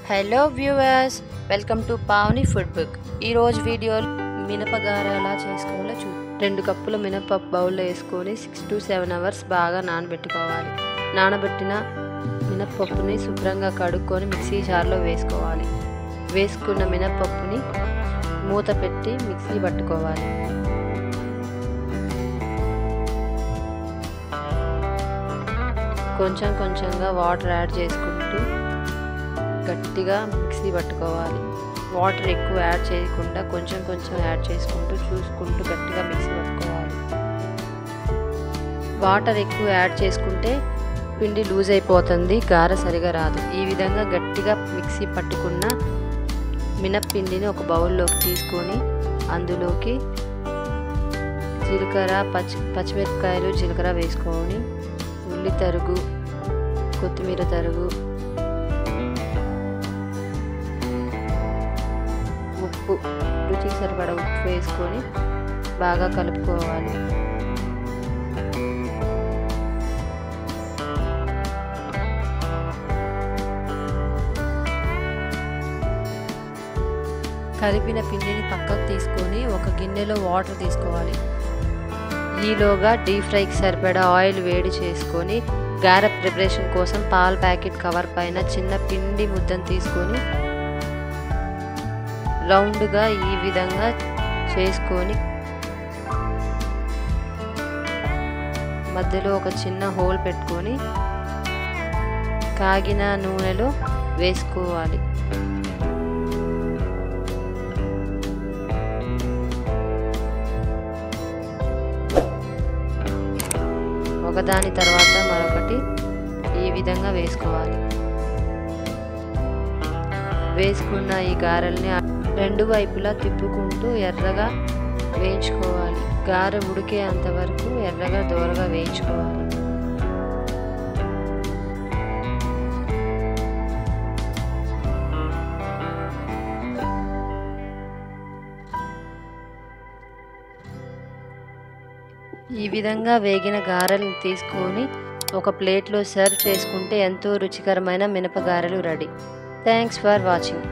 Hello viewers, welcome to Pavani food book. ఈరోజు వీడియోలో మినపగారె ఎలా చేసుకోవాలో 2 కప్పుల మినపప్పు బౌల్లో వేసుకొని 6 to 7 అవర్స్ బాగా నానబెట్టుకోవాలి. నానబెట్టిన మినపప్పుని శుభ్రంగా కడుక్కొని మిక్సీ జార్లో వేసుకోవాలి. వేసుకున్న మినపప్పుని మూత పెట్టి మిక్సీ పట్టుకోవాలి. కొంచెం కొంచెంగా వాటర్ యాడ్ చేసుకుంటూ గట్టిగా మిక్సీ పట్టుకోవాలి. వాటర్ ఎక్కువ యాడ్ చేయకుండా కొంచెం కొంచెం యాడ్ చేసుకుంటూ చూసుకుంటూ గట్టిగా మిక్సీ పట్టుకోవాలి. వాటర్ ఎక్కువ యాడ్ చేసుకుంటే పిండి లూజ్ అయిపోతుంది, గారె సరిగా రాదు. ఈ విధంగా గట్టిగా మిక్సీ పట్టుకున్న మినప్పిండిని ఒక బౌల్లోకి తీసుకొని అందులోకి జీలకర్ర, పచ్చిమిరపకాయలు, జీలకర్ర వేసుకొని ఉల్లి తరుగు, కొత్తిమీర తరుగు, ఉప్పు, రుచికి సరిపడా ఉప్పు వేసుకొని బాగా కలుపుకోవాలి. కలిపిన పిండిని పక్కకు తీసుకొని ఒక గిన్నెలో వాటర్ తీసుకోవాలి. ఈలోగా డీప్ ఫ్రైకి సరిపడా ఆయిల్ వేడి చేసుకొని గారె ప్రిపరేషన్ కోసం పాల ప్యాకెట్ కవర్ పైన చిన్న పిండి ముద్దను తీసుకొని రౌండ్గా ఈ విధంగా చేసుకొని మధ్యలో ఒక చిన్న హోల్ పెట్టుకొని కాగిన నూనెలో వేసుకోవాలి. ఒకదాని తర్వాత మరొకటి ఈ విధంగా వేసుకోవాలి. వేసుకున్న ఈ గారెల్ని 2 వైపులా తిప్పుకుంటూ ఎర్రగా వేయించుకోవాలి. గారె ఉడికే అంతవరకు ఎర్రగా దోరగా వేయించుకోవాలి. ఈ విధంగా వేగిన గారెలను తీసుకొని ఒక ప్లేట్లో సర్వ్ చేసుకుంటే ఎంతో రుచికరమైన మినపగారెలు రెడీ. Thanks for watching.